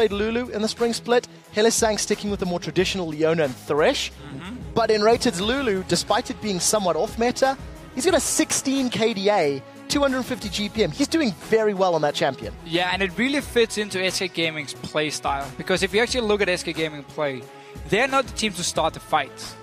played Lulu in the spring split. Hylissang sticking with the more traditional Leona and Thresh. But in Rated's Lulu, despite it being somewhat off meta, he's got a 16 KDA, 250 GPM. He's doing very well on that champion. Yeah, and it really fits into SK Gaming's play style. Because if you actually look at SK Gaming play, they're not the team to start the fights.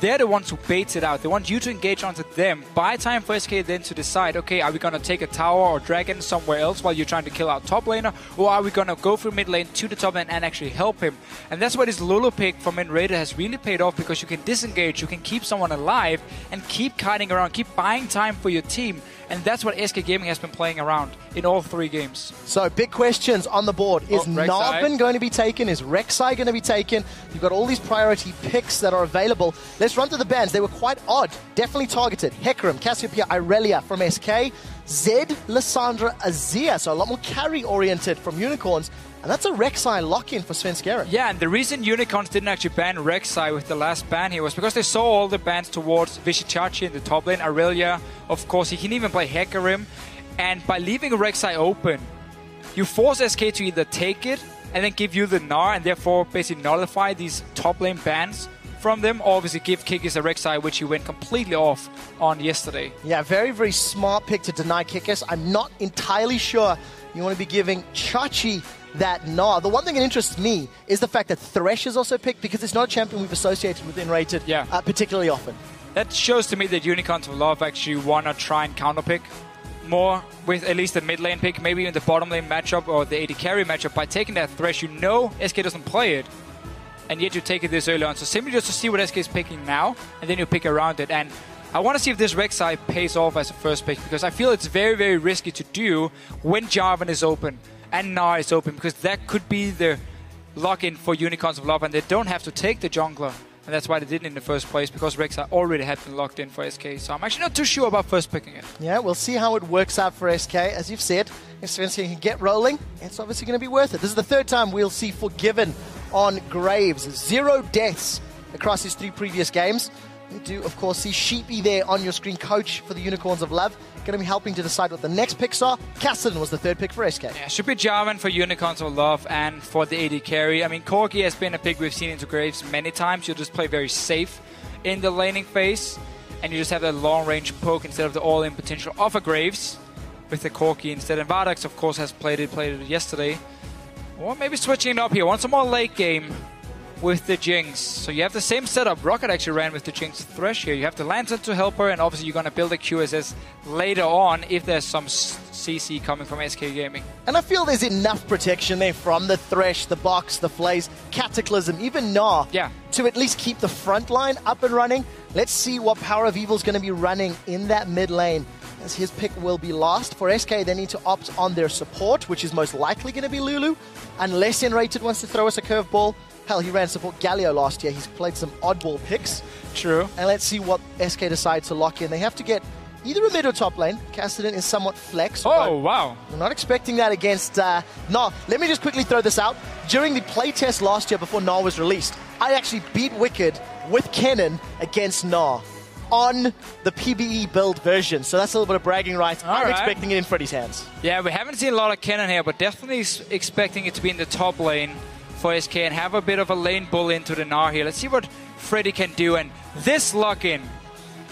They're the ones who bait it out. They want you to engage onto them. Buy time for SK then to decide, okay, are we going to take a tower or dragon somewhere else while you're trying to kill our top laner? Or are we going to go through mid lane to the top lane and actually help him? And that's why this Lulu pick from Rated has really paid off, because you can disengage, you can keep someone alive and keep kiting around, keep buying time for your team. And that's what SK Gaming has been playing around in all 3 games. So, big questions on the board. Is Narvin going to be taken? Is Rek'Sai going to be taken? You've got all these priority picks that are available. Let's run through the bans. They were quite odd. Definitely targeted. Hecarim, Cassiopeia, Irelia from SK. Zed, Lissandra, Azir. So, a lot more carry-oriented from Unicorns. And that's a Rek'Sai lock-in for Svenskeren. Yeah, and the reason Unicorns didn't actually ban Rek'Sai with the last ban here was because they saw all the bans towards Vishichachi in the top lane, Irelia, of course, he can even play Hecarim. And by leaving Rek'Sai open, you force SK to either take it and then give you the Gnar and therefore basically nullify these top lane bans from them, or obviously give Kikis a Rek'Sai, which he went completely off on yesterday. Yeah, very, very smart pick to deny Kikis. I'm not entirely sure you want to be giving Chachi that Gnar. The one thing that interests me is the fact that Thresh is also picked, because it's not a champion we've associated with Rated particularly often. That shows to me that Unicorns of Love actually want to try and counterpick more with at least the mid lane pick, maybe even the bottom lane matchup or the AD carry matchup. By taking that Thresh, you know SK doesn't play it, and yet you take it this early on. So simply just to see what SK is picking now, and then you pick around it. And I want to see if this Rek'Sai pays off as a first pick, because I feel it's very, very risky to do when Jarvan is open and Gnar is open, because that could be the lock-in for Unicorns of Love, and they don't have to take the jungler. And that's why they didn't in the first place, because Rek'Sai already had been locked in for SK. So I'm actually not too sure about first picking it. Yeah, we'll see how it works out for SK. As you've said, if Svenskeren can get rolling, it's obviously going to be worth it. This is the 3rd time we'll see Forgiven on Graves. 0 deaths across his 3 previous games. You do, of course, see Sheepy there on your screen, coach for the Unicorns of Love. Going to be helping to decide what the next picks are. Kassadin was the 3rd pick for SK. Yeah, should be Jarvan for Unicorns of Love and for the AD carry. I mean, Corki has been a pick we've seen into Graves many times. You just play very safe in the laning phase, and you just have that long-range poke instead of the all-in potential of a Graves with the Corki instead. And Vardax, of course, has played it yesterday. Or maybe switching it up here. Want some more late game with the Jinx. So you have the same setup. Rocket actually ran with the Jinx Thresh here. You have the Lantern to help her, and obviously you're going to build a QSS later on if there's some CC coming from SK Gaming. And I feel there's enough protection there from the Thresh, the Box, the Flays, Cataclysm, even Gnar, to at least keep the front line up and running. Let's see what Power of Evil is going to be running in that mid lane, as his pick will be last. For SK, they need to opt on their support, which is most likely going to be Lulu, unless Rated wants to throw us a curveball. Hell, he ran support Galio last year. He's played some oddball picks. True. And let's see what SK decides to lock in. They have to get either a mid or top lane. Kassadin is somewhat flex. Oh, wow. We're not expecting that against Gnar. Let me just quickly throw this out. During the playtest last year before Gnar was released, I actually beat Wicked with Kennen against Gnar on the PBE build version. So that's a little bit of bragging rights. I'm expecting it in Freddy's hands. Yeah, we haven't seen a lot of Kennen here, but definitely expecting it to be in the top lane for SK and have a bit of a lane bull into the Gnar here. Let's see what Freddy can do. And this lock-in,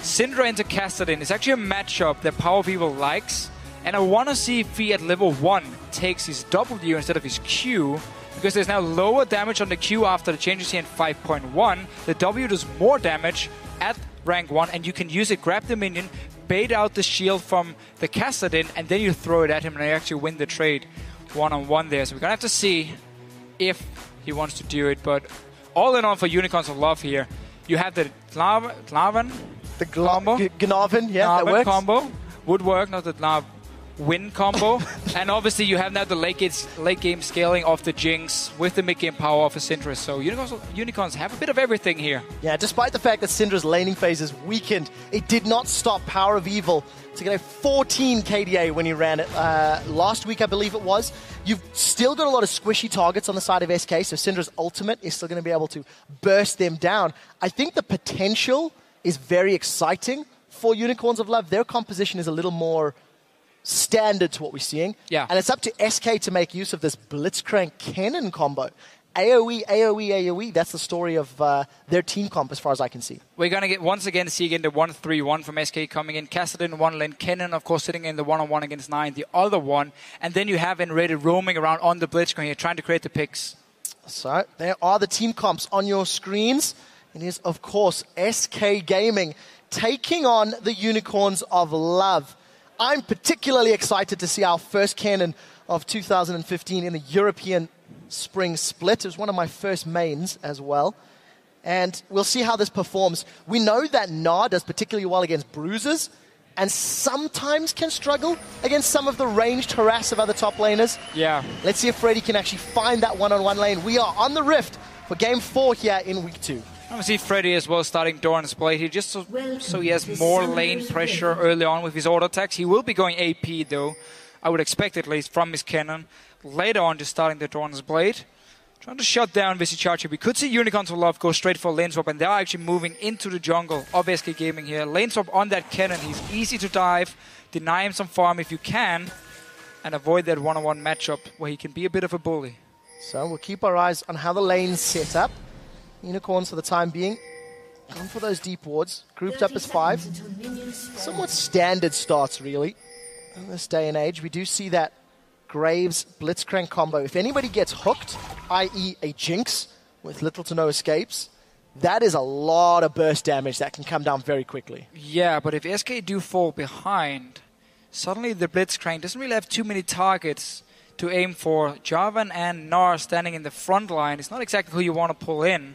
Syndra into Kassadin, is actually a matchup that Power of Evil likes. And I want to see if he at level 1 takes his W instead of his Q, because there's now lower damage on the Q after the changes here in 5.1. The W does more damage at rank 1, and you can use it, grab the minion, bait out the shield from the Kassadin, and then you throw it at him and you actually win the trade one-on-one there. So we're going to have to see if he wants to do it. But all in all, for Unicorns of Love here, you have the Glavan, the Gnarvin, yeah, that works. Combo would work, not the win combo. And obviously you have now the late game scaling of the Jinx with the mid game power of a Syndra. So Unicorns have a bit of everything here. Yeah, despite the fact that Syndra's laning phase is weakened, it did not stop Power of Evil to get a 14 KDA when he ran it last week, I believe it was. You've still got a lot of squishy targets on the side of SK, so Syndra's ultimate is still going to be able to burst them down. I think the potential is very exciting for Unicorns of Love. Their composition is a little more standard to what we're seeing. Yeah. And it's up to SK to make use of this Blitzcrank Cannon combo. AoE, AoE, AoE. That's the story of their team comp as far as I can see. We're going to get once again see again the 1-3-1 from SK coming in. Castle in one lane. Kennen, of course, sitting in the one-on-one against 9, the other one. And then you have Enrated roaming around on the Blitzcrank here, trying to create the picks. So there are the team comps on your screens. It is, of course, SK Gaming taking on the Unicorns of Love. I'm particularly excited to see our first cannon of 2015 in the European Spring Split. It was one of my first mains as well. And we'll see how this performs. We know that Na does particularly well against bruisers and sometimes can struggle against some of the ranged harass of other top laners. Yeah. Let's see if Freddy can actually find that one-on-one lane. We are on the Rift for Game 4 here in Week 2. I want to see Freddy as well starting Doran's Blade here, just so he has more lane pressure early on with his auto attacks. He will be going AP though, I would expect at least from his cannon. Later on, just starting the Doran's Blade. Trying to shut down Visichachi. We could see Unicorns of Love go straight for lane swap, and they are actually moving into the jungle of SK Gaming here. Lane swap on that cannon. He's easy to dive. Deny him some farm if you can, and avoid that one-on-one matchup where he can be a bit of a bully. So we'll keep our eyes on how the lane's set up. Unicorns for the time being. Going for those deep wards. Grouped up as 5. Somewhat standard starts, really. In this day and age, we do see that Graves Blitzcrank combo. If anybody gets hooked, i.e. a Jinx with little to no escapes, that is a lot of burst damage that can come down very quickly. Yeah, but if SK do fall behind, suddenly the Blitzcrank doesn't really have too many targets to aim for. Jarvan and Gnar standing in the front line. It's not exactly who you want to pull in.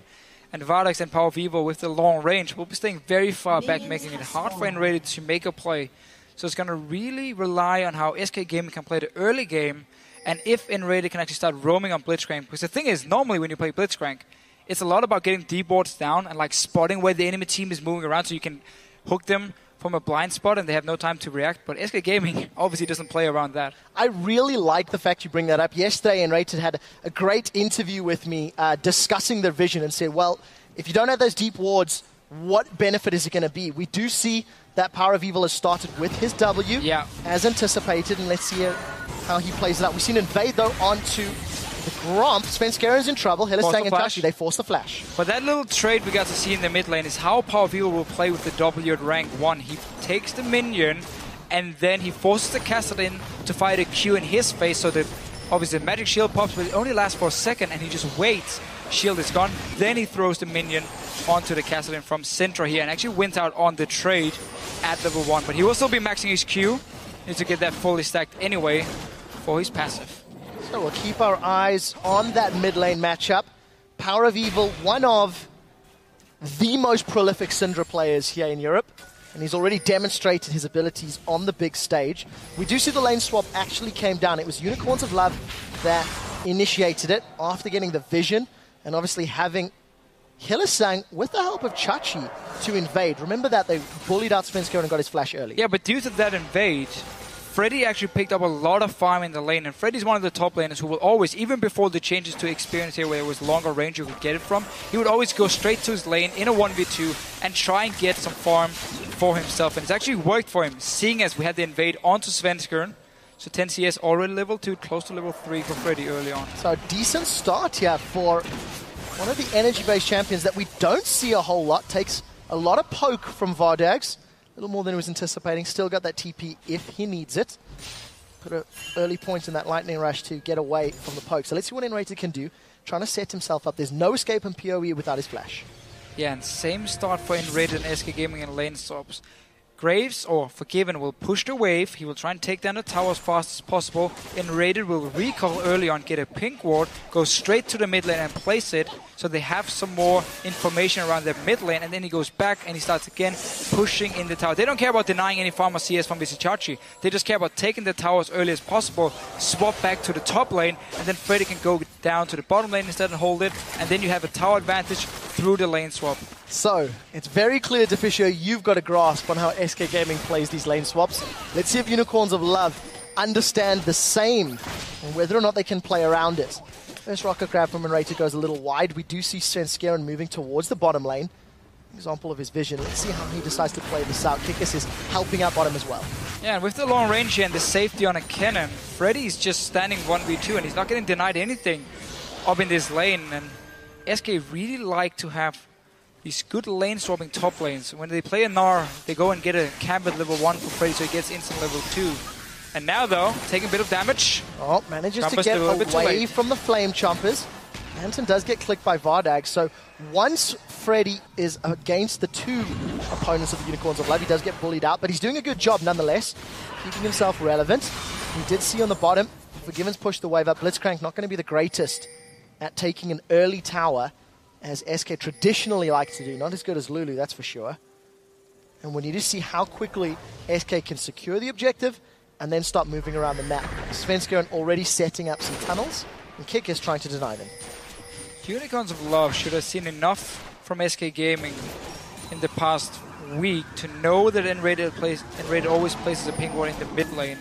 And Vardax and Power of Evil with the long range will be staying very far back, making it hard for Enrated to make a play. So it's going to really rely on how SK Gaming can play the early game, and if Enrated can actually start roaming on Blitzcrank. Because the thing is, normally when you play Blitzcrank, it's a lot about getting deep wards down and like spotting where the enemy team is moving around so you can hook them from a blind spot and they have no time to react. But SK Gaming obviously doesn't play around that. I really like the fact you bring that up. Yesterday, Enrated had a great interview with me discussing their vision and said, well, if you don't have those deep wards, what benefit is it going to be? We do see that Power of Evil has started with his W, as anticipated, and let's see how he plays it out. We've seen Invade, though, onto the Gromp. Svenskeren in trouble. Hillistang and Tachi, they force the flash. But that little trade we got to see in the mid lane is how Power of Evil will play with the W at rank 1. He takes the minion, and then he forces the Kassadin to fight a Q in his face, so that obviously the magic shield pops, but it only lasts for a second, and he just waits. Shield is gone. Then he throws the minion onto the Kassadin from Syndra here and actually wins out on the trade at level 1. But he will still be maxing his Q. Needs to get that fully stacked anyway for his passive. So we'll keep our eyes on that mid lane matchup. Power of Evil, one of the most prolific Syndra players here in Europe. And he's already demonstrated his abilities on the big stage. We do see the lane swap actually came down. It was Unicorns of Love that initiated it after getting the vision and obviously having Hillistang with the help of Chachi to invade. Remember that they bullied out Svenskeren and got his flash early. Yeah, but due to that invade, Freddy actually picked up a lot of farm in the lane, and Freddy's one of the top laners who will always, even before the changes to experience here where it was longer range you could get it from, he would always go straight to his lane in a 1v2 and try and get some farm for himself. And it's actually worked for him, seeing as we had the invade onto Svenskeren. So 10 CS already level 2, close to level 3 for Freddy early on. So a decent start here for one of the energy-based champions that we don't see a whole lot. Takes a lot of poke from Vardax. A little more than he was anticipating. Still got that TP if he needs it. Put an early point in that lightning rush to get away from the poke. So let's see what Enrated can do. Trying to set himself up. There's no escape in PoE without his flash. Yeah, and same start for Enrated and SK Gaming in lane swaps. Graves, or Forgiven, will push the wave. He will try and take down the tower as fast as possible. Enrated will recall early on, get a pink ward, go straight to the mid lane and place it, so they have some more information around their mid lane, and then he goes back and he starts again pushing in the tower. They don't care about denying any farm or CS from Visichachi. They just care about taking the tower as early as possible, swap back to the top lane, and then Freddy can go down to the bottom lane instead and hold it, and then you have a tower advantage through the lane swap. So, it's very clear, Deficio, you've got a grasp on how SK Gaming plays these lane swaps. Let's see if Unicorns of Love understand the same, and whether or not they can play around it. First rocket grab from Enrated goes a little wide. We do see Svenskeren moving towards the bottom lane. example of his vision. Let's see how he decides to play this out. Kikis is helping out bottom as well. Yeah, and with the long range here and the safety on a cannon, Freddy's just standing 1v2 and he's not getting denied anything up in this lane. And SK really like to have these good lane swapping top lanes. When they play a Gnar, they go and get a camp at level 1 for Freddy so he gets instant level 2. And now though, taking a bit of damage. Oh, manages to get away from the Flame Chompers. Anton does get clicked by Vardag, so once Freddy is against the two opponents of the Unicorns of Love, he does get bullied out, but he's doing a good job nonetheless, keeping himself relevant. We did see on the bottom, Forgiven's pushed the wave up. Blitzcrank not going to be the greatest at taking an early tower, as SK traditionally likes to do. Not as good as Lulu, that's for sure. And we need to see how quickly SK can secure the objective and then start moving around the map. Svenskeren already setting up some tunnels, and Kick is trying to deny them. Unicorns of Love should have seen enough from SK Gaming in the past week to know that Enrated always places a ping ward in the mid lane.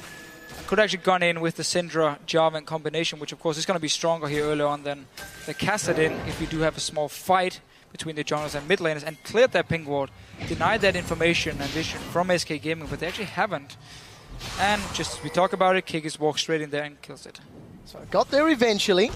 Could actually gone in with the Syndra Jarvan combination, which of course is going to be stronger here early on than the Kassadin if you do have a small fight between the junglers and mid laners, and cleared that ping ward, denied that information and vision from SK Gaming, but they actually haven't. And just as we talk about it, Kikis walks straight in there and kills it. So got there eventually.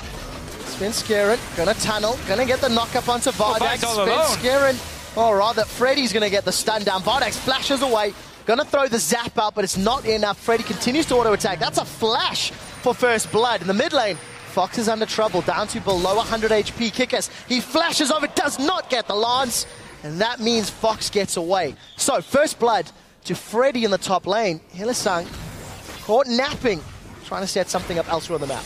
Svenskeren gonna tunnel, gonna get the knock-up onto Vardax. Svenskeren, or rather, Freddy's gonna get the stun down. Vardax flashes away, gonna throw the zap out, but it's not enough. Freddy continues to auto-attack. That's a flash for first blood. In the mid lane, Fox is under trouble, down to below 100 HP. Kikis, he flashes over, does not get the lance, and that means Fox gets away. So, first blood to Freddy in the top lane. Hylissang caught napping, trying to set something up elsewhere on the map.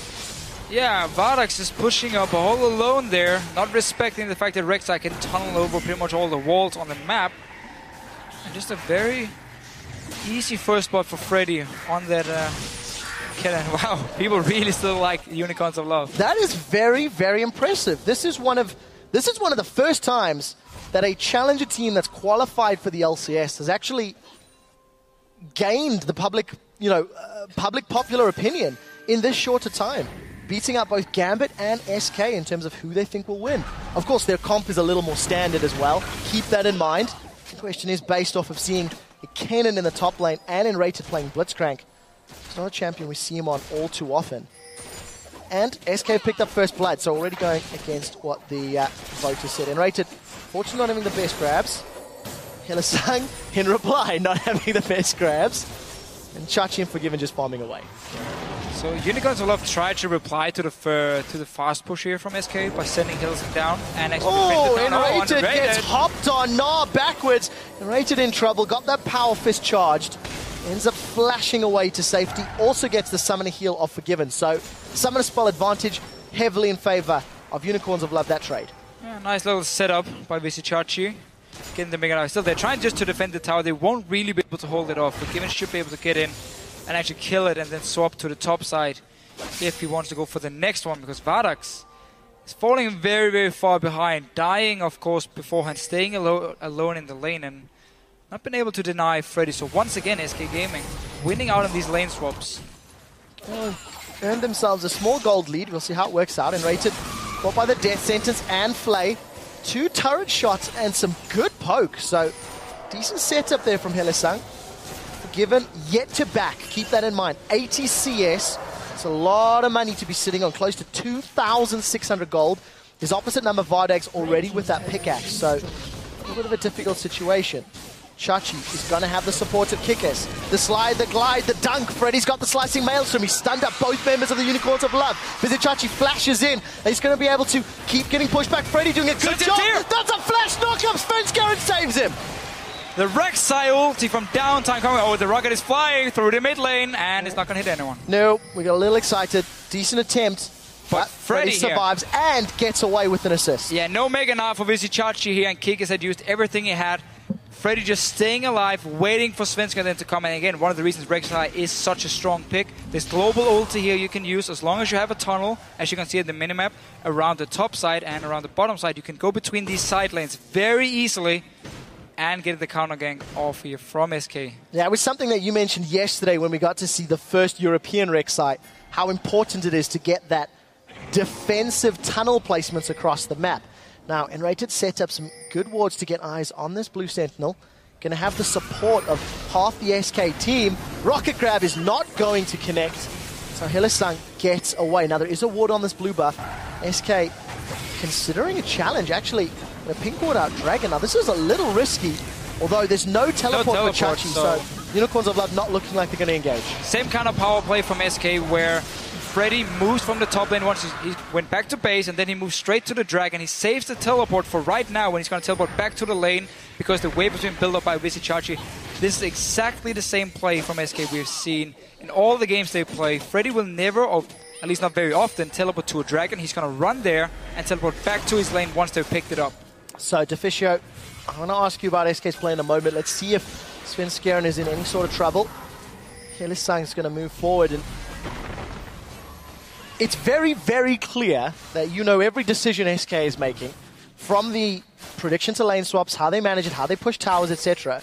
Yeah, Vardax is pushing up all alone there, not respecting the fact that Rek'Sai can tunnel over pretty much all the walls on the map. And just a very easy first spot for Freddy on that cannon. Wow, people really still like Unicorns of Love. That is very, very impressive. This is one of the first times that a challenger team that's qualified for the LCS has actually gained the public popular opinion in this shorter time, beating out both Gambit and SK in terms of who they think will win. Of course, their comp is a little more standard as well. Keep that in mind. The question is based off of seeing Kennen in the top lane and Enrated playing Blitzcrank. It's not a champion we see him on all too often. And SK picked up first blood, so already going against what the voters said. Enrated, fortunately not having the best grabs. Hylissang, in reply, not having the best grabs. And Chachi and Forgiven just farming away. So Unicorns of Love tried to reply to the fast push here from SK by sending Hylissang down and actually Enrated gets hopped on, backwards. Enrated in trouble, got that power fist charged. Ends up flashing away to safety. Also gets the summoner heal of Forgiven. So summoner spell advantage heavily in favor of Unicorns of Love that trade. Yeah, nice little setup by Visichachi. Getting the Mega Knight. Still, they're trying just to defend the tower. They won't really be able to hold it off. Forgiven should be able to get in and actually kill it and then swap to the top side if he wants to go for the next one, because Vardax is falling very, very far behind. Dying, of course, beforehand. Staying alone in the lane and not been able to deny Freddy. So once again, SK Gaming winning out on these lane swaps. Earned themselves a small gold lead. We'll see how it works out. Enrated caught by the death sentence and Flay. 2 turret shots and some good poke. So decent setup there from Hylissang. Forgiven yet to back. Keep that in mind. 80 CS. It's a lot of money to be sitting on. Close to 2,600 gold. His opposite number, Vardag's already with that pickaxe. So a little bit of a difficult situation. Chachi is going to have the support of Kikis. The slide, the glide, the dunk. Freddy's got the slicing maelstrom. He stunned up both members of the Unicorns of Love. Visichachi flashes in. He's going to be able to keep getting pushed back. Freddy doing a good job. That's a flash knockup. Svenskeren saves him. The Rek'Sai ulti from downtime coming. Oh, the rocket is flying through the mid lane and it's not going to hit anyone. No, we got a little excited. Decent attempt. But Freddy survives and gets away with an assist. Yeah, no Mega Knight for Visichachi here, and Kikis had used everything he had. Freddy just staying alive, waiting for Svenskeren then to come. And again, one of the reasons Rek'Sai is such a strong pick. This global ulti here you can use as long as you have a tunnel, as you can see in the minimap, around the top side and around the bottom side. You can go between these side lanes very easily and get the counter gank off here from SK. Yeah, it was something that you mentioned yesterday when we got to see the first European Rek'Sai, how important it is to get that defensive tunnel placements across the map. Now, Enrated set up some good wards to get eyes on this blue Sentinel. Going to have the support of half the SK team. Rocket Grab is not going to connect. So Hylissang gets away. Now, there is a ward on this blue buff. SK considering a challenge, actually. A pink ward out Dragon. Now, this is a little risky, although there's no teleport for Chachi, so Unicorns of Love not looking like they're going to engage. Same kind of power play from SK where Freddy moves from the top lane once he went back to base, and then he moves straight to the Dragon. He saves the teleport for right now when he's going to teleport back to the lane because the wave has been built up by Chachi. This is exactly the same play from SK we've seen in all the games they play. Freddy will never, or at least not very often, teleport to a Dragon. He's going to run there and teleport back to his lane once they've picked it up. So, Deficio, I want to ask you about SK's play in a moment. Let's see if Sven Skjern is in any sort of trouble. Hylissang's going to move forward, and it's very, very clear that you know every decision SK is making, from the prediction to lane swaps, how they manage it, how they push towers, etc.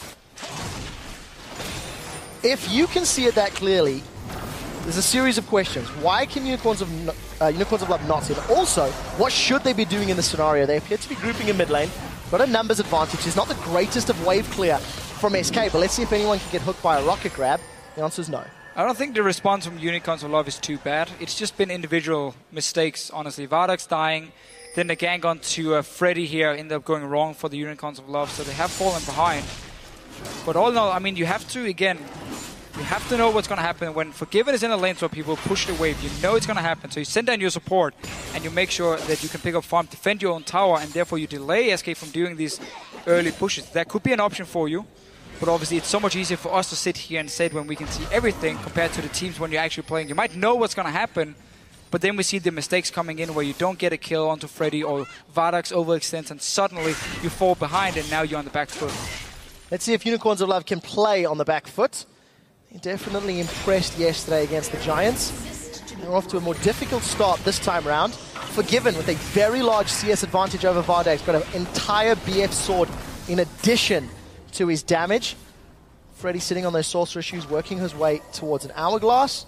If you can see it that clearly, there's a series of questions. Why can Unicorns of Love not see it? Also, what should they be doing in this scenario? They appear to be grouping in mid lane. Got a numbers advantage. It's not the greatest of wave clear from SK, but let's see if anyone can get hooked by a rocket grab. The answer is no. I don't think the response from Unicorns of Love is too bad. It's just been individual mistakes, honestly. Vardak's dying, then the gank onto Freddy here ended up going wrong for the Unicorns of Love, so they have fallen behind. But all in all, I mean, you have to, again, you have to know what's going to happen. When Forgiven is in a lane swap, people push the wave. You know it's going to happen. So you send down your support, and you make sure that you can pick up farm, defend your own tower, and therefore you delay SK from doing these early pushes. That could be an option for you. But obviously, it's so much easier for us to sit here and say it when we can see everything compared to the teams when you're actually playing. You might know what's going to happen, but then we see the mistakes coming in where you don't get a kill onto Freddy or Vardak's overextends, and suddenly you fall behind and now you're on the back foot. Let's see if Unicorns of Love can play on the back foot. They definitely impressed yesterday against the Giants. They're off to a more difficult start this time round. Forgiven with a very large CS advantage over Vardak. He's got an entire BF sword in addition to his damage. Freddy sitting on those sorcerer shoes, working his way towards an hourglass.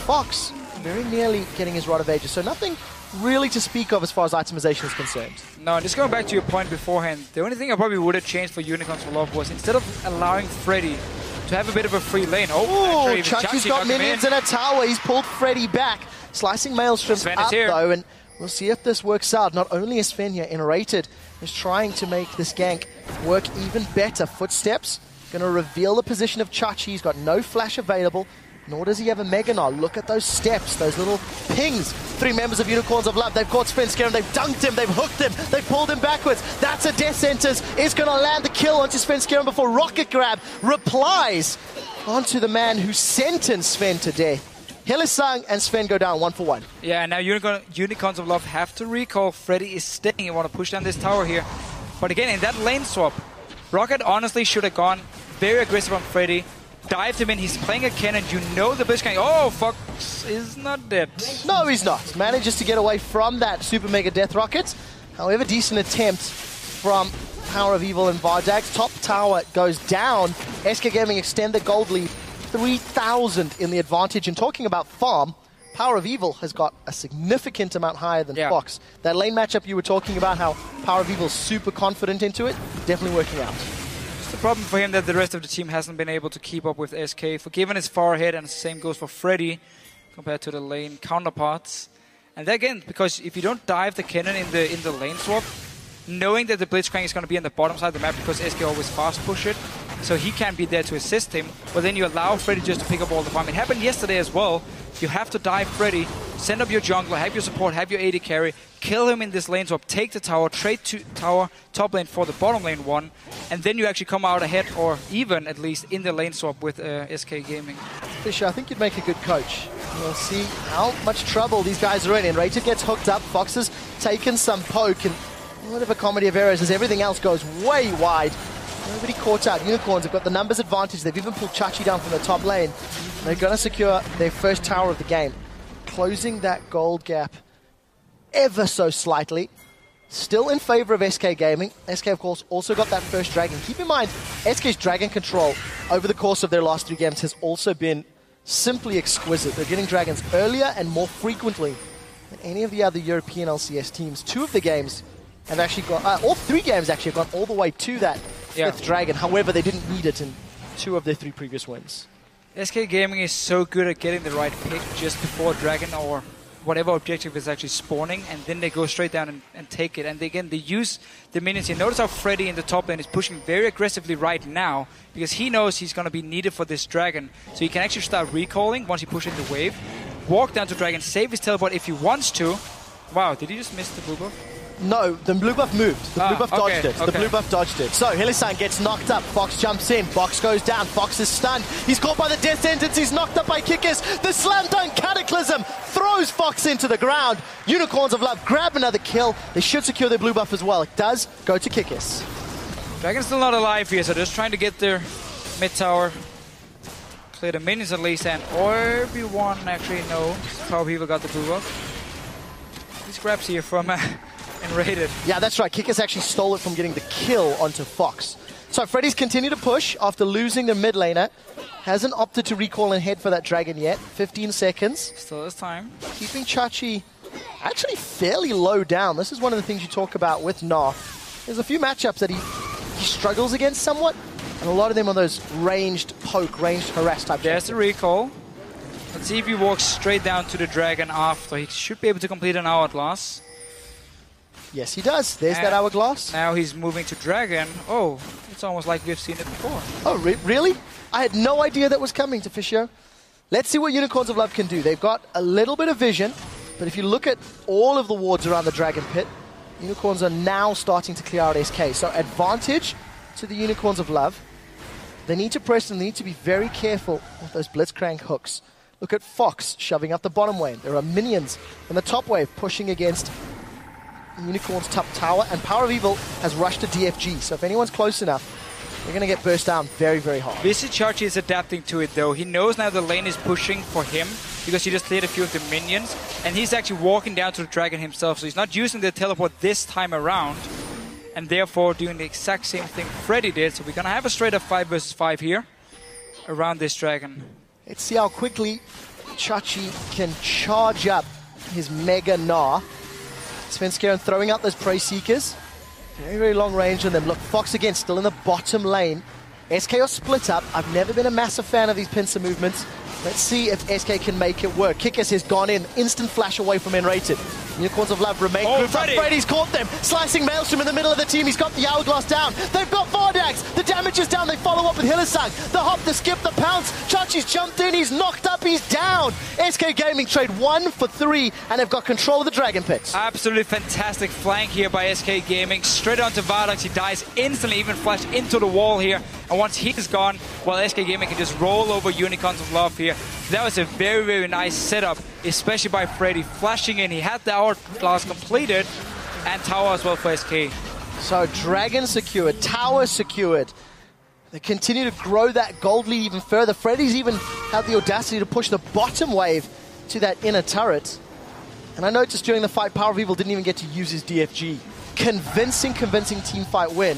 Fox very nearly getting his Rod of Ages, so nothing really to speak of as far as itemization is concerned. No, just going back to your point beforehand, the only thing I probably would have changed for Unicorns for Love was instead of allowing Freddy to have a bit of a free lane. Oh, Chachi's got minions in a tower. He's pulled Freddy back. Slicing Maelstrom up, though, and we'll see if this works out. Not only is Sven here enrated, is trying to make this gank work even better. Footsteps, going to reveal the position of Chachi. He's got no flash available, nor does he have a Mega Gnar. Look at those steps, those little pings. Three members of Unicorns of Love. They've caught Sven Skjern, they've dunked him, they've hooked him, they've pulled him backwards. That's a Death Sentence. Is going to land the kill onto Sven Skjern before Rocket Grab replies onto the man who sentenced Sven to death. Hylissang and Sven go down 1-for-1. Yeah, now Unicorns of Love have to recall. Freddy is staying. You want to push down this tower here. But again, in that lane swap, Rocket honestly should have gone very aggressive on Freddy. Dived him in. He's playing a cannon. You know the Blitzcrank. Oh, Fox is not dead. No, he's not. Manages to get away from that Super Mega Death Rocket. However, decent attempt from Power of Evil and Vardak. Top tower goes down. SK Gaming extend the gold lead. 3,000 in the advantage. And talking about farm, Power of Evil has got a significant amount higher than Fox. That lane matchup you were talking about, how Power of Evil's super confident into it, definitely working out. It's the problem for him that the rest of the team hasn't been able to keep up with SK. Forgiven is far ahead, and the same goes for Freddy compared to the lane counterparts. And again, because if you don't dive the cannon in the lane swap, knowing that the Blitzcrank is going to be on the bottom side of the map because SK always fast push it, so he can't be there to assist him, but then you allow Freddy just to pick up all the farm. It happened yesterday as well. You have to dive Freddy, send up your jungler, have your support, have your AD carry, kill him in this lane swap, take the tower, trade to tower top lane for the bottom lane one, and then you actually come out ahead, or even at least in the lane swap with SK Gaming. Fisher, I think you'd make a good coach. We'll see how much trouble these guys are in. Rated gets hooked up, Fox has taken some poke, and a bit of a comedy of errors as everything else goes way wide. Nobody caught out. Unicorns have got the numbers advantage. They've even pulled Chachi down from the top lane. They're going to secure their first tower of the game. Closing that gold gap ever so slightly. Still in favor of SK Gaming. SK, of course, also got that first dragon. Keep in mind, SK's dragon control over the course of their last 3 games has also been simply exquisite. They're getting dragons earlier and more frequently than any of the other European LCS teams. 2 of the games have actually got, all 3 games actually have gone all the way to that 5th dragon. However, they didn't need it in 2 of their 3 previous wins. SK Gaming is so good at getting the right pick just before dragon or whatever objective is actually spawning, and then they go straight down and take it. And again, they use the minions here. Notice how Freddy in the top lane is pushing very aggressively right now, because he knows he's going to be needed for this dragon. So he can actually start recalling once he pushes the wave, walk down to dragon, save his teleport if he wants to. Wow, did he just miss the blue buff? No, the blue buff moved. The blue buff dodged it. The blue buff dodged it. So Hylissang gets knocked up. Fox jumps in. Box goes down. Fox is stunned. He's caught by the death sentence. He's knocked up by Kikis. The slam dunk cataclysm throws Fox into the ground. Unicorns of Love grab another kill. They should secure their blue buff as well. It does go to Kikis. Dragon's still not alive here, so just trying to get their mid tower. Clear the minions at least, and everyone actually knows how people got the blue buff. These grabs here from Enrated. Yeah, that's right. Kikis actually stole it from getting the kill onto Fox. So Freddy's continued to push after losing the mid laner. Hasn't opted to recall and head for that dragon yet. 15 seconds. Still has time. Keeping Chachi actually fairly low down. This is one of the things you talk about with Gnar. There's a few matchups that he struggles against somewhat, and a lot of them are those ranged poke, ranged harass type. There's the recall. Let's see if he walks straight down to the dragon after. He should be able to complete an hourglass. Yes, he does. There's that hourglass. Now he's moving to dragon. Oh, it's almost like we've seen it before. Oh, really? I had no idea that was coming to Fisher. Let's see what Unicorns of Love can do. They've got a little bit of vision, but if you look at all of the wards around the dragon pit, Unicorns are now starting to clear out SK. So advantage to the Unicorns of Love. They need to press and they need to be very careful with those Blitzcrank hooks. Look at Fox shoving up the bottom wave. There are minions in the top wave pushing against Unicorn's top tower, and Power of Evil has rushed to DFG, so if anyone's close enough, they're going to get burst down very, very hard. Visicharchi is adapting to it though. He knows now the lane is pushing for him because he just cleared a few of the minions, and he's actually walking down to the dragon himself, so he's not using the teleport this time around, and therefore doing the exact same thing Freddy did. So we're going to have a straight up 5 versus 5 here around this dragon. Let's see how quickly Chachi can charge up his Mega Gnar. Svenskeren throwing out those Prey Seekers. Very, very long range on them. Look, Fox again, still in the bottom lane. SK are split up. I've never been a massive fan of these pincer movements. Let's see if SK can make it work. Kikis has gone in. Instant flash away from Enrated. Unicorns of Love remain grouped up. Freddy's caught them. Slicing Maelstrom in the middle of the team. He's got the hourglass down. They've got Vardags. The damage is down. They follow up with Hylissang. The hop, the skip, the pounce. Chachi's jumped in. He's knocked up. He's down. SK Gaming trade 1 for 3 and have got control of the Dragon Pit. Absolutely fantastic flank here by SK Gaming. Straight onto Vardags. He dies instantly, even flashed into the wall here. And once he's gone, well, SK Gaming can just roll over Unicorns of Love here. That was a very, very nice setup, especially by Freddy. Flashing in, he had the hourglass completed, and tower as well for SK. So Dragon secured, tower secured. They continue to grow that gold lead even further. Freddy's even had the audacity to push the bottom wave to that inner turret. And I noticed during the fight, Power of Evil didn't even get to use his DFG. Convincing team fight win.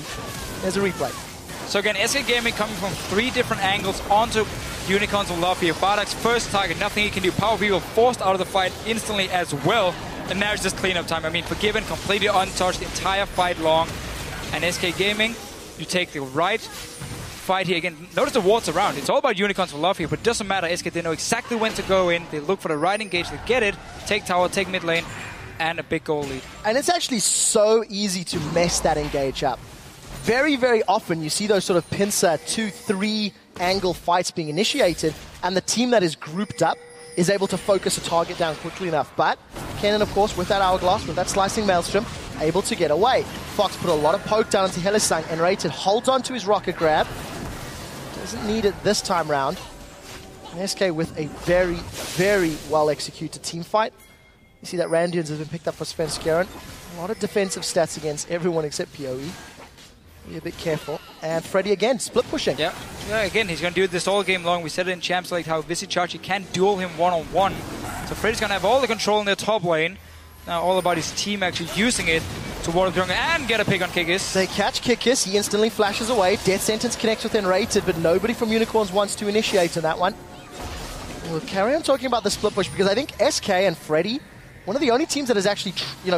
There's a replay. So again, SK Gaming coming from 3 different angles onto Unicorns of Love here. Bardak's first target, nothing he can do. Power of Evil forced out of the fight instantly as well. And now it's just cleanup time. I mean, Forgiven completely untouched the entire fight long. And SK Gaming, you take the right fight here. Again, notice the wards around. It's all about Unicorns of Love here, but it doesn't matter. SK, they know exactly when to go in. They look for the right engage, they get it. Take tower, take mid lane, and a big goal lead. And it's actually so easy to mess that engage up. Very, very often you see those sort of pincer 2-3 angle fights being initiated, and the team that is grouped up is able to focus a target down quickly enough. But Kennen, of course, with that hourglass, with that slicing Maelstrom, able to get away. Fox put a lot of poke down into Hylissang, and Rated holds on to his rocket grab. Doesn't need it this time round. And SK with a very, very well-executed team fight. You see that Randians has been picked up for Svenskeren. A lot of defensive stats against everyone except PoE. Be a bit careful. And Freddy again, split pushing. Yeah, again, he's going to do this all game long. We said it in Champs League how Visicharchi can duel him one-on-one. So Freddy's going to have all the control in their top lane. Now all about his team actually using it to ward the jungle and get a pick on Kikis. They catch Kikis. He instantly flashes away. Death Sentence connects with Enrated, but nobody from Unicorns wants to initiate in that one. We'll carry on talking about the split push because I think SK and Freddy one of the only teams that is actually,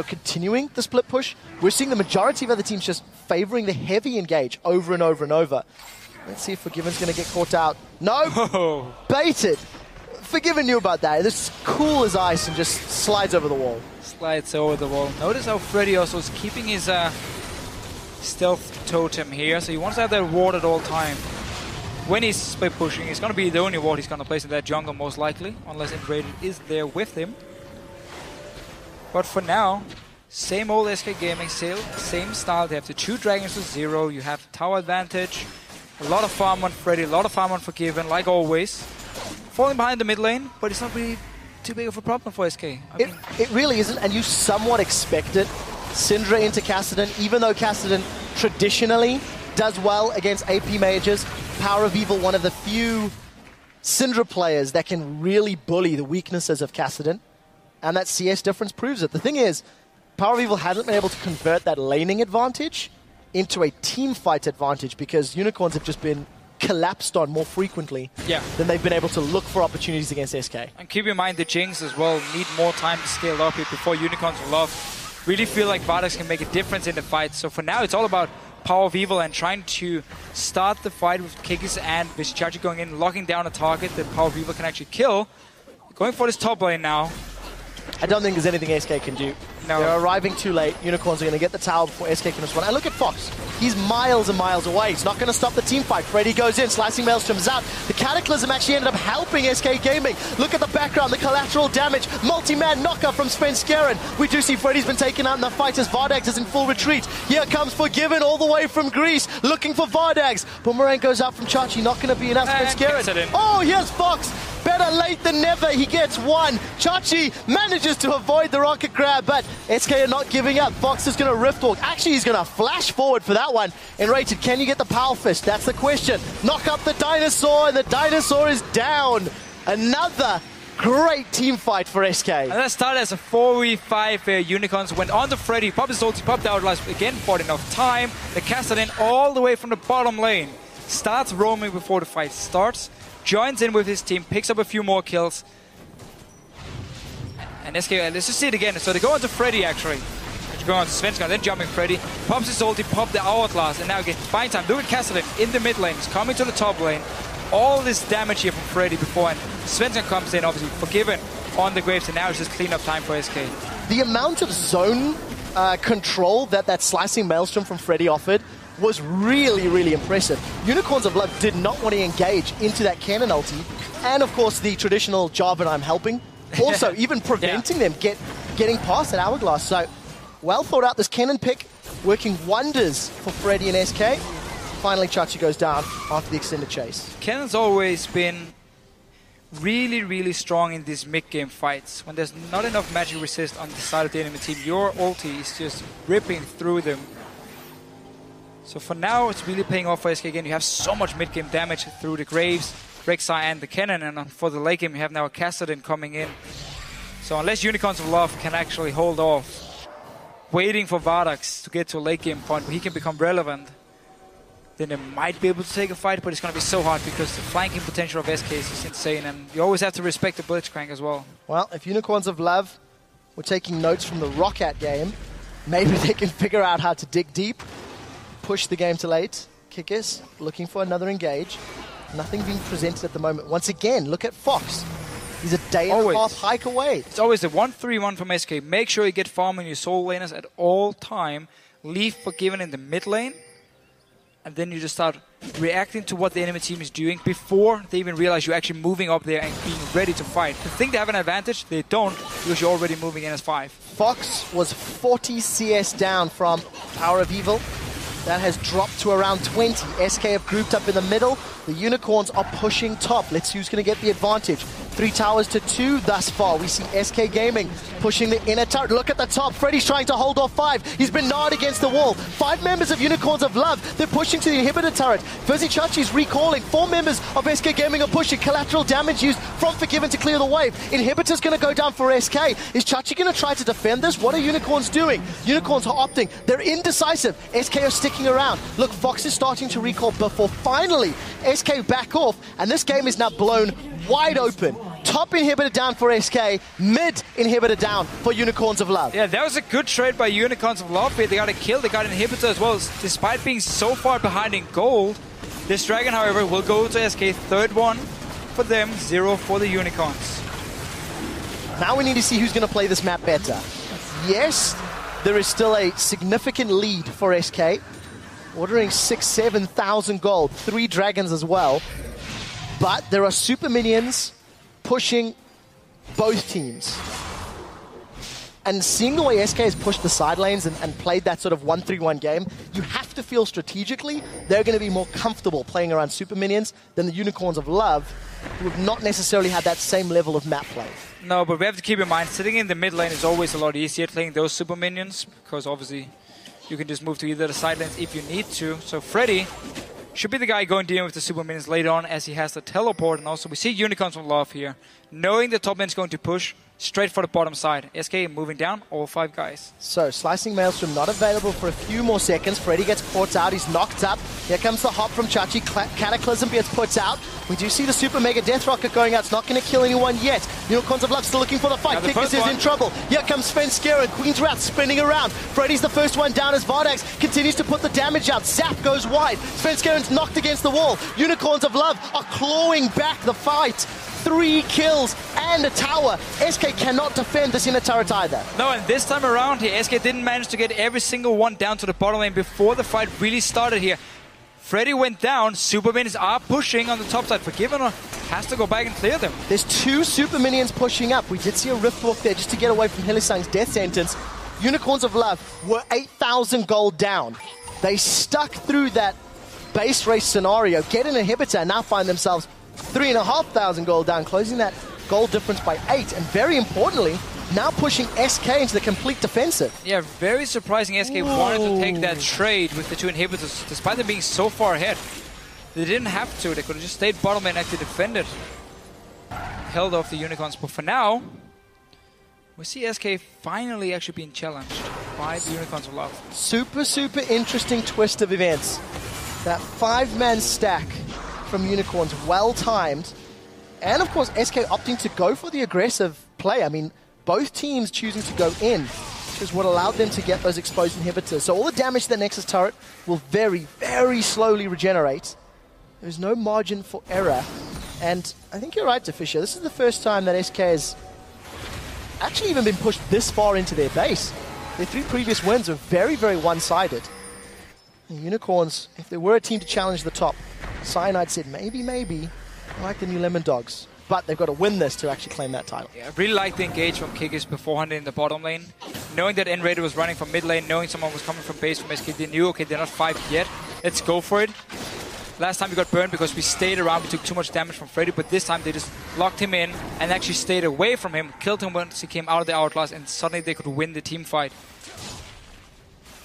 continuing the split push. We're seeing the majority of other teams just favoring the heavy engage over and over and over. Let's see if Forgiven's going to get caught out. No! Baited! Forgiven knew about that. This cool as ice and just slides over the wall. Slides over the wall. Notice how Freddy also is keeping his stealth totem here, so he wants to have that ward at all time. When he's split pushing, it's going to be the only ward he's going to place in that jungle most likely, unless Invaded is there with him. But for now, same old SK Gaming, same style. They have the 2 dragons to 0. You have tower advantage. A lot of farm on Freddy, a lot of farm on Forgiven, like always. Falling behind the mid lane, but it's not really too big of a problem for SK. It really isn't, and you somewhat expect it. Syndra into Kassadin, even though Kassadin traditionally does well against AP mages. Power of Evil, one of the few Syndra players that can really bully the weaknesses of Kassadin. And that CS difference proves it. The thing is, Power of Evil hasn't been able to convert that laning advantage into a team fight advantage because Unicorns have just been collapsed on more frequently than they've been able to look for opportunities against SK. And keep in mind the Jinx as well need more time to scale up here before Unicorns will love. Really feel like Vardax can make a difference in the fight. So for now, it's all about Power of Evil and trying to start the fight with Kikis and Vishichachi going in, locking down a target that Power of Evil can actually kill. Going for this top lane now. I don't think there's anything SK can do. No. They're arriving too late. Unicorns are going to get the tower before SK can respond. And look at Fox. He's miles and miles away. He's not going to stop the team fight. Freddy goes in, slicing Maelstrom's out. The Cataclysm actually ended up helping SK Gaming. Look at the background, the collateral damage. Multi-man knocker from Svenskeren. We do see Freddy's been taken out in the fight as Vardax is in full retreat. Here comes Forgiven all the way from Greece, looking for Vardax. Boomerang goes out from Chachi, not going to be enough. Svenskeren. Oh, here's Fox. Better late than never. He gets one. Chachi manages to avoid the rocket grab, but SK are not giving up. Fox is going to rift walk. Actually, he's going to flash forward for that one. Enrated, can you get the power fist? That's the question. Knock up the dinosaur, and the dinosaur is down. Another great team fight for SK. And that started as a 4v5 Unicorns. Went on to Freddy, popped his ulti, popped out last again, bought enough time. The Kassadin all the way from the bottom lane. Starts roaming before the fight starts. Joins in with his team, picks up a few more kills. And SK, let's just see it again. So they go on to Freddy actually. Going on to Svenskeren, then jumping Freddy. Pops his ulti, pop the Hourglass, and now again, buying time. Look at Kassadin in the mid lane. He's coming to the top lane. All this damage here from Freddy before, and Svenskeren comes in, obviously Forgiven on the Graves, and now it's just clean-up time for SK. The amount of zone control that slicing Maelstrom from Freddy offered was really, really impressive. Unicorns of Love did not want to engage into that cannon ulti. And of course, the traditional Jarvan I'm helping. Also, even preventing them getting past that Hourglass. So, well thought out, this cannon pick working wonders for Freddy and SK. Finally, Chachi goes down after the extended chase. Cannon's always been really, really strong in these mid-game fights. When there's not enough magic resist on the side of the enemy team, your ulti is just ripping through them. So for now, it's really paying off for SK again. You have so much mid-game damage through the Graves, Rek'Sai and the Cannon, and for the late game, you have now a Kassadin coming in. So unless Unicorns of Love can actually hold off, waiting for Vardax to get to a late game point where he can become relevant, then they might be able to take a fight, but it's going to be so hard because the flanking potential of SK is insane, and you always have to respect the Blitzcrank as well. Well, if Unicorns of Love were taking notes from the Roccat game, maybe they can figure out how to dig deep, push the game to late. Kikis looking for another engage. Nothing being presented at the moment. Once again, look at Fox. He's a day and a half hike away. It's always the 1-3-1 from SK. Make sure you get farming your soul laners at all time. Leave Forgiven in the mid lane. And then you just start reacting to what the enemy team is doing before they even realize you're actually moving up there and being ready to fight. They think they have an advantage. They don't, because you're already moving in as 5. Fox was 40 CS down from Power of Evil. That has dropped to around 20. SK have grouped up in the middle. The Unicorns are pushing top. Let's see who's going to get the advantage. 3 towers to 2 thus far. We see SK Gaming pushing the inner turret. Look at the top. Freddy's trying to hold off 5. He's been gnawed against the wall. 5 members of Unicorns of Love. They're pushing to the inhibitor turret. Vishichachi's recalling. 4 members of SK Gaming are pushing. Collateral damage used from Forgiven to clear the wave. Inhibitor's going to go down for SK. Is Chachi going to try to defend this? What are Unicorns doing? Unicorns are opting. They're indecisive. SK are sticking around. Look, Fox is starting to recall before finally SK back off, and this game is now blown wide open. Top Top inhibitor down for SK, mid inhibitor down for Unicorns of Love. Yeah, that was a good trade by Unicorns of Love here. They got a kill, they got an inhibitor as well, despite being so far behind in gold. This Dragon, however, will go to SK. Third one for them, 0 for the Unicorns. Now we need to see who's going to play this map better. Yes, there is still a significant lead for SK. Ordering 7,000 gold, 3 dragons as well. But there are super minions pushing both teams. And seeing the way SK has pushed the side lanes and played that sort of 1-3-1 game, you have to feel strategically they're going to be more comfortable playing around super minions than the Unicorns of Love, who have not necessarily had that same level of map play. No, but we have to keep in mind, sitting in the mid lane is always a lot easier playing those super minions, because obviously you can just move to either the side lanes if you need to. So Freddy should be the guy going dealing with the super minions later on, as he has the teleport. And also we see Unicorns of Love here, knowing the top lane's going to push straight for the bottom side. SK moving down, all 5 guys. So, Slicing Maelstrom not available for a few more seconds. Freddy gets caught out, he's knocked up. Here comes the hop from Chachi. Cataclysm gets put out. We do see the Super Mega Death Rocket going out. It's not going to kill anyone yet. Unicorns of Love still looking for the fight. Kickers is in trouble. Here comes Svenskeren. Queen's Wrath spinning around. Freddy's the first one down as Vardax continues to put the damage out. Zap goes wide. Svenskeren's knocked against the wall. Unicorns of Love are clawing back the fight. 3 kills and a tower. SK cannot defend this inner turret either. No, and this time around here, SK didn't manage to get every single one down to the bottom lane before the fight really started here. Freddy went down. Super minions are pushing on the top side. Forgiven has to go back and clear them. There's 2 super minions pushing up. We did see a rift walk there just to get away from Hylissang's death sentence. Unicorns of Love were 8,000 gold down. They stuck through that base race scenario, get an inhibitor, and now find themselves 3,500 gold down, closing that gold difference by 8. And very importantly, now pushing SK into the complete defensive. Yeah, very surprising. SK wanted to take that trade with the 2 inhibitors, despite them being so far ahead. They didn't have to. They could have just stayed bottom and actually defended. Held off the Unicorns. But for now, we see SK finally actually being challenged by the Unicorns of Love. Super, super interesting twist of events. That 5-man stack from Unicorns, well-timed. And, of course, SK opting to go for the aggressive play. I mean, both teams choosing to go in, which is what allowed them to get those exposed inhibitors. So all the damage to the Nexus turret will very, very slowly regenerate. There's no margin for error. And I think you're right, Fisher. This is the first time that SK has actually even been pushed this far into their base. Their 3 previous wins are very, very one-sided. Unicorns, if there were a team to challenge the top, Cyanide said maybe, I like the new Lemon Dogs. But they've got to win this to actually claim that title. Yeah, I really like the engage from Kickers beforehand in the bottom lane. Knowing that N-Raider was running from mid lane, knowing someone was coming from base from SK, they knew, okay, they're not 5 yet. Let's go for it. Last time we got burned because we stayed around, we took too much damage from Freddy, but this time they just locked him in and actually stayed away from him, killed him once he came out of the hourglass, and suddenly they could win the team fight.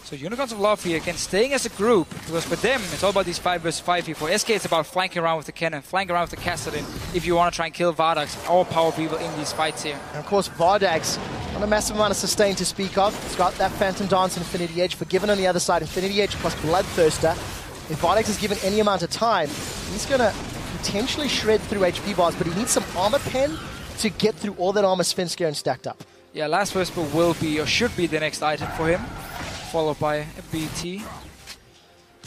So Unicorns of Love here, again, staying as a group, because for them, it's all about these 5 versus 5 here. For SK, it's about flanking around with the cannon, flanking around with the Kassadin, if you want to try and kill Vardax or power people in these fights here. And of course, Vardax, not a massive amount of sustain to speak of. He's got that Phantom Dance and Infinity Edge. Forgiven on the other side, Infinity Edge plus Bloodthirster. If Vardax is given any amount of time, he's going to potentially shred through HP bars, but he needs some armor pen to get through all that armor Svenskeren stacked up. Yeah, Last Whisper will be, or should be, the next item for him, followed by a BT.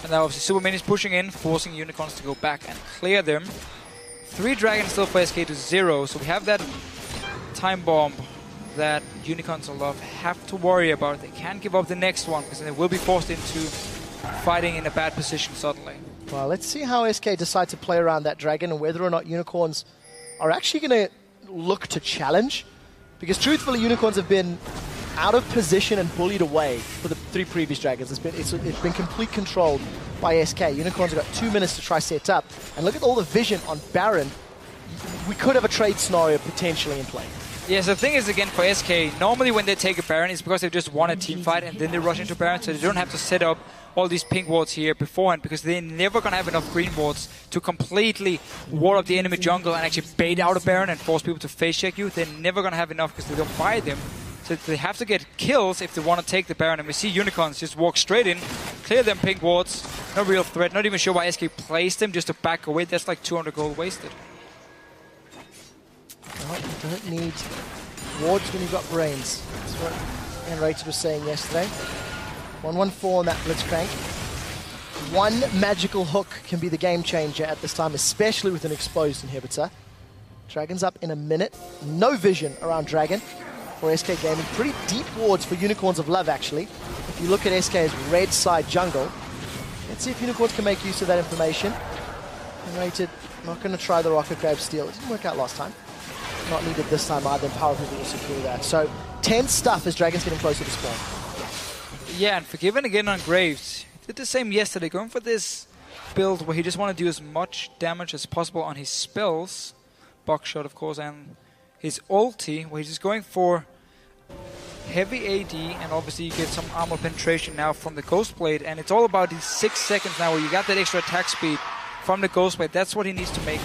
And now obviously Super Minions pushing in, forcing Unicorns to go back and clear them. 3 dragons still for SK to 0, so we have that time bomb that Unicorns of Love have to worry about. They can't give up the next one, because they will be forced into fighting in a bad position suddenly. Well, let's see how SK decide to play around that dragon and whether or not Unicorns are actually going to look to challenge. Because truthfully, Unicorns have been out of position and bullied away for the 3 previous dragons. It's been complete control by SK. Unicorns have got 2 minutes to try set up. And look at all the vision on Baron. We could have a trade scenario potentially in play. Yeah, so the thing is, again, for SK, normally when they take a Baron, it's because they've just won a team fight and then they rush into Baron, so they don't have to set up all these pink wards here beforehand, because they're never going to have enough green wards to completely ward up the enemy jungle and actually bait out a Baron and force people to face check you. They're never going to have enough because they don't buy them. So they have to get kills if they want to take the Baron, and we see Unicorns just walk straight in, clear them pink wards, no real threat, not even sure why SK placed them just to back away. That's like 200 gold wasted. Well, Don't need wards when you've got brains. That's what Rated was saying yesterday. 114 on that Blitzcrank. One magical hook can be the game changer at this time, especially with an exposed inhibitor. Dragon's up in a minute. No vision around Dragon for SK Gaming. Pretty deep wards for Unicorns of Love, actually. If you look at SK's red side jungle, let's see if Unicorns can make use of that information. Rated, not going to try the Rocket Grab steal. It didn't work out last time. Not needed this time either, and Power People will secure that. So, tense stuff as Dragon's getting closer to spawn. Yeah, and Forgiven again on Graves. He did the same yesterday, going for this build where he just want to do as much damage as possible on his spells. Buckshot, of course, and his ulti, where he's just going for heavy AD, and obviously you get some armor penetration now from the Ghostblade, and it's all about these 6 seconds now where you got that extra attack speed from the Ghostblade. That's what he needs to make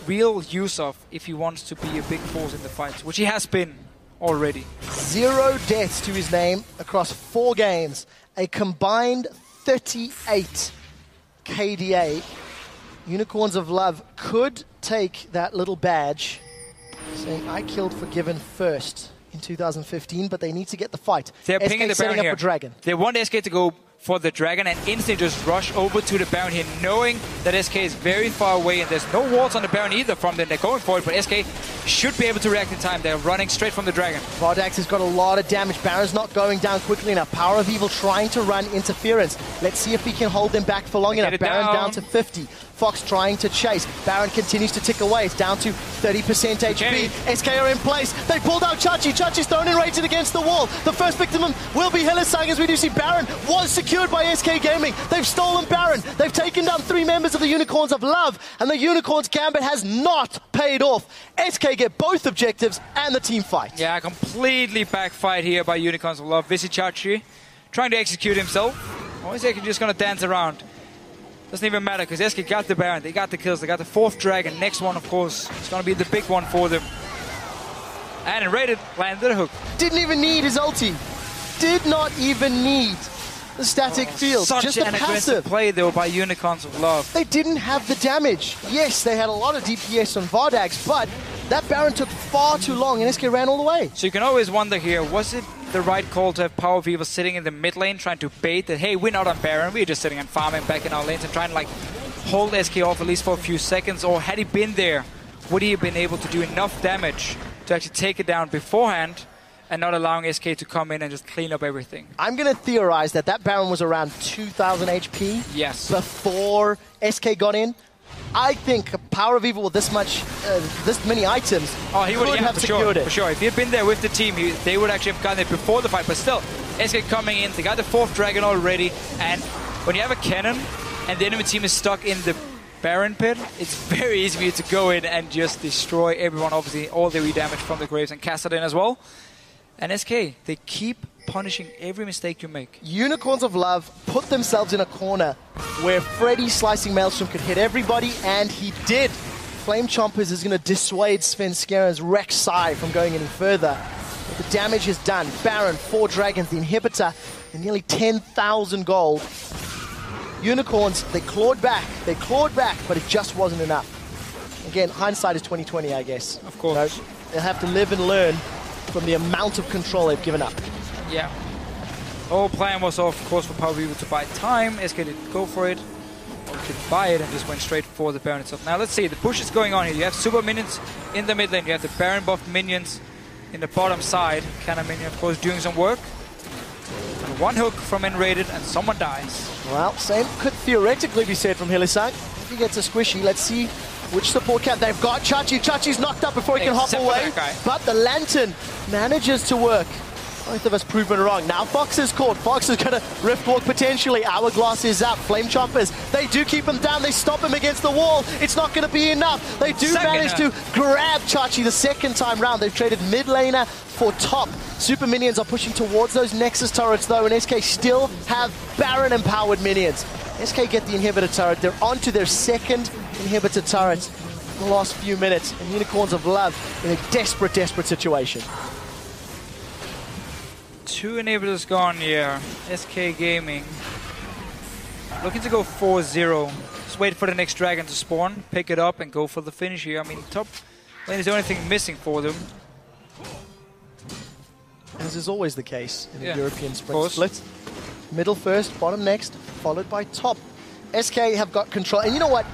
real use of if he wants to be a big force in the fights, which he has been already. 0 deaths to his name across 4 games. A combined 38 KDA. Unicorns of Love could take that little badge, saying I killed Forgiven first in 2015, but they need to get the fight. They're pinging the Baron here. For Dragon. They want SK to go for the Dragon and instantly just rush over to the Baron here, knowing that SK is very far away and there's no wards on the Baron either from them. They're going for it, but SK should be able to react in time. They're running straight from the Dragon. Vardax has got a lot of damage. Baron's not going down quickly enough. Power of Evil trying to run interference. Let's see if he can hold them back for long enough. Baron down to 50. Fox trying to chase. Baron continues to tick away. It's down to 30% HP. SK are in place. They pulled out Chachi. Chachi's thrown and rated against the wall. The first victim will be Hillisang, as we do see Baron was secured by SK Gaming. They've stolen Baron. They've taken down 3 members of the Unicorns of Love, and the Unicorns Gambit has not paid off. SK get both objectives and the team fight. Yeah, completely backfired here by Unicorns of Love. Visit Chachi trying to execute himself. Or is SK just going to dance around? Doesn't even matter, because SK got the Baron, they got the kills, they got the 4th Dragon. Next one, of course, is going to be the big one for them. And Rated landed a hook. Didn't even need his ulti. Did not even need the static field. Such just an a passive aggressive play, though, by Unicorns of Love. They didn't have the damage. Yes, they had a lot of DPS on Vardax, but that Baron took far too long, and SK ran all the way. So you can always wonder here, was it the right call to have Power of Evil sitting in the mid lane trying to bait that, hey, we're not on Baron, we're just sitting and farming back in our lanes and trying to like hold SK off at least for a few seconds? Or had he been there, would he have been able to do enough damage to actually take it down beforehand and not allowing SK to come in and just clean up everything? I'm going to theorize that that Baron was around 2,000 HP before SK got in. I think Power of Evil with this many items he would have secured it. For sure. If he had been there with the team, they would actually have gotten it before the fight. But still, SK coming in, they got the 4th Dragon already. And when you have a cannon and the enemy team is stuck in the Baron pit, it's very easy for you to go in and just destroy everyone. Obviously, all the re-damage from the Graves and cast it in as well. And SK, they keep punishing every mistake you make. Unicorns of Love put themselves in a corner where Freddy's Slicing Maelstrom could hit everybody, and he did. Flame Chompers is going to dissuade Svenskera's Rek'Sai from going any further. But the damage is done. Baron, 4 Dragons, the inhibitor, and nearly 10,000 gold. Unicorns, they clawed back, but it just wasn't enough. Again, hindsight is 20/20, I guess. Of course. You know, they'll have to live and learn from the amount of control they've given up. Yeah. The whole plan was, of course, for Power Evil to buy time. SK didn't go for it, or could buy it and just went straight for the Baron itself. Now let's see, the push is going on here. You have super minions in the mid lane. You have the Baron buffed minions in the bottom side. Cannon minion, of course, doing some work. And 1 hook from Enrated and someone dies. Well, same could theoretically be said from Hillisang. If he gets a squishy, let's see which support camp they've got. Chachi. Chachi's knocked up before he can hop away. But the Lantern manages to work. Both of us proven wrong. Now Fox is caught. Fox is going to Rift Walk potentially. Hourglass is up. Flame Chompers, they do keep him down. They stop him against the wall. It's not going to be enough. They do manage to grab Chachi the second time round. They've traded mid laner for top. Super minions are pushing towards those Nexus turrets though, and SK still have Baron empowered minions. SK get the inhibitor turret. They're onto their 2nd inhibitor turret in the last few minutes. And Unicorns of Love in a desperate, desperate situation. 2 inhibitors gone here. SK Gaming looking to go 4-0. Just wait for the next Dragon to spawn, pick it up, and go for the finish here. I mean, top Lane is the only thing missing for them. As is always the case in the European sprint split. Middle first, bottom next, followed by top. SK have got control. And you know what?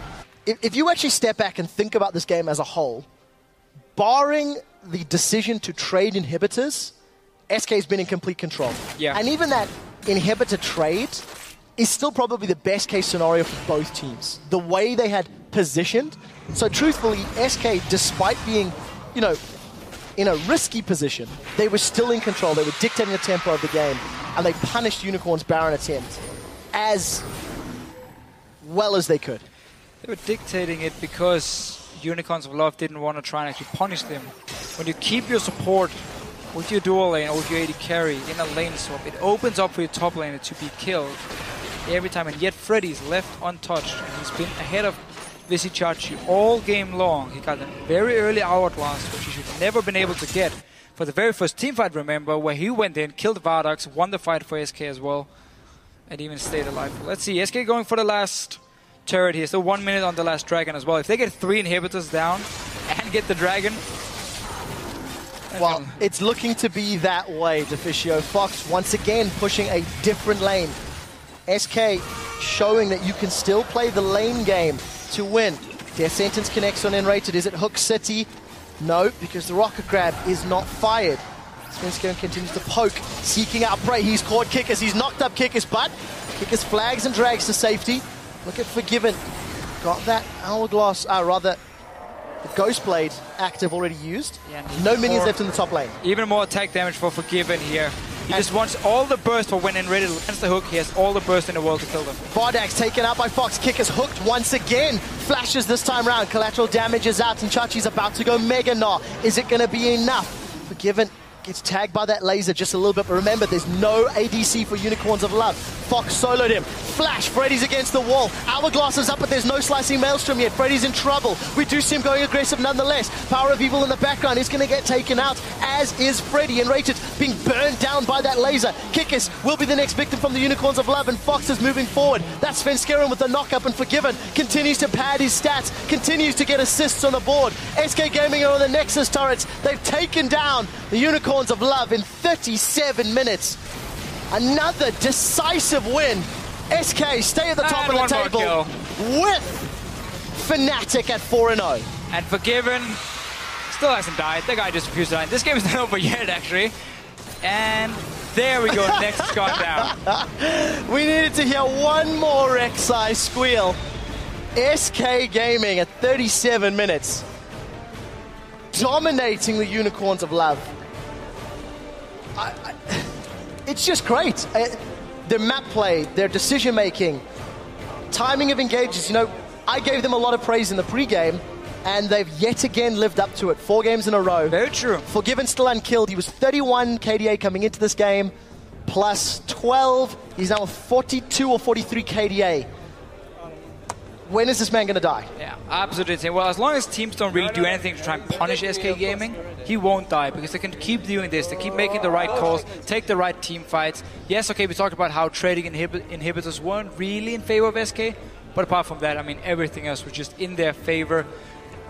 If you actually step back and think about this game as a whole, barring the decision to trade inhibitors, SK's been in complete control. Yeah. And even that inhibitor trade is still probably the best case scenario for both teams. The way they had positioned. So truthfully, SK, despite being, you know, in a risky position, they were still in control. They were dictating the tempo of the game, and they punished Unicorn's Baron attempt as well as they could. They were dictating it because Unicorns of Love didn't want to try and actually punish them. When you keep your support with your dual lane or with your AD carry in a lane swap, it opens up for your top laner to be killed every time, and yet Freddy's left untouched. And he's been ahead of Vizicsacsi all game long. He got a very early hourglass, which he should have never been able to get for the very first team fight, remember, where he went in, killed Vardax, won the fight for SK as well, and even stayed alive. Let's see, SK going for the last turret here. Still 1 minute on the last dragon as well. If they get 3 inhibitors down and get the dragon... Well, it's looking to be that way, Deficio. Fox once again pushing a different lane. SK showing that you can still play the lane game to win. Death Sentence connects on Enrated. Is it Hook City? No, because the rocket grab is not fired. Svenskeren continues to poke, seeking out prey. He's caught Kickers. He's knocked up Kickers, but Kickers flags and drags to safety. Look at Forgiven. Got that hourglass, rather, the Ghost Blade active already used. Yeah, no minions left in the top lane. Even more attack damage for Forgiven here. He just wants all the burst for when Enrated lands the hook. He has all the burst in the world to kill them. Vardax taken out by Fox. Kickers hooked once again. Flashes this time round. Collateral damage is out, and Chachi's about to go Mega Gnar. Is it going to be enough? Forgiven gets tagged by that laser just a little bit, but remember, there's no ADC for Unicorns of Love. Fox soloed him. Flash, Freddy's against the wall. Hourglass is up, but there's no slicing Maelstrom yet. Freddy's in trouble. We do see him going aggressive nonetheless. Power of Evil in the background is going to get taken out, as is Freddy. Enrated being burned down by that laser. Kikis will be the next victim from the Unicorns of Love, and Fox is moving forward. That's Svenskeren with the knock-up, and Forgiven continues to pad his stats, continues to get assists on the board. SK Gaming are on the Nexus turrets. They've taken down the Unicorns of Love in 37 minutes. Another decisive win. SK stay at the top of the table with Fnatic at 4-0. And Forgiven still hasn't died. The guy just refused to die. This game is not over yet, actually. And there we go. Next has gone down. We needed to hear one more Rek'Sai squeal. SK Gaming at 37 minutes. Dominating the Unicorns of Love. It's just great. Their map play, their decision-making, timing of engages. You know, I gave them a lot of praise in the pre-game, and they've yet again lived up to it. 4 games in a row. Very true. Forgiven still unkilled. He was 31 KDA coming into this game, plus 12. He's now 42 or 43 KDA. When is this man going to die? Yeah, absolutely. Well, as long as teams don't really do anything to try and punish SK Gaming, he won't die, because they can keep doing this. They keep making the right calls, take the right team fights. Yes, okay, we talked about how trading inhibitors weren't really in favor of SK, but apart from that, I mean, everything else was just in their favor.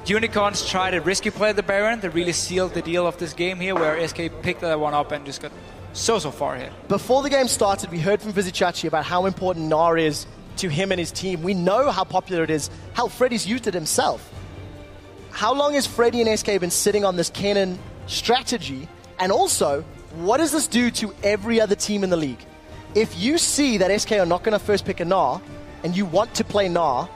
Unicorns tried a risky play at the Baron. They really sealed the deal of this game here, where SK picked that one up and just got so far ahead. Before the game started, we heard from Vizicsacsi about how important Gnar is to him and his team. We know how popular it is, how Freddy's used it himself. How long has Freddy and SK been sitting on this Kennen strategy? And also, what does this do to every other team in the league? If you see that SK are not going to first pick a Gnar, and you want to play Gnar,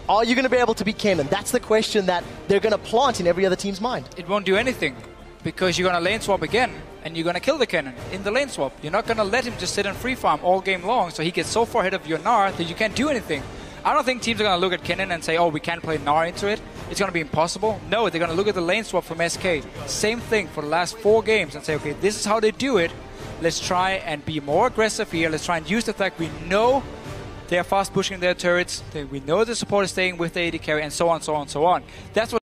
are you going to be able to beat Kennen? That's the question that they're going to plant in every other team's mind. It won't do anything, because you're going to lane swap again, and you're going to kill the Kennen in the lane swap. You're not going to let him just sit and free farm all game long, so he gets so far ahead of your Gnar that you can't do anything. I don't think teams are going to look at Kennen and say, oh, we can't play Gnar into it. It's going to be impossible. No, they're going to look at the lane swap from SK. Same thing for the last 4 games and say, okay, this is how they do it. Let's try and be more aggressive here. Let's try and use the fact we know they are fast pushing their turrets. We know the support is staying with the AD carry, and so on, so on, so on. That's what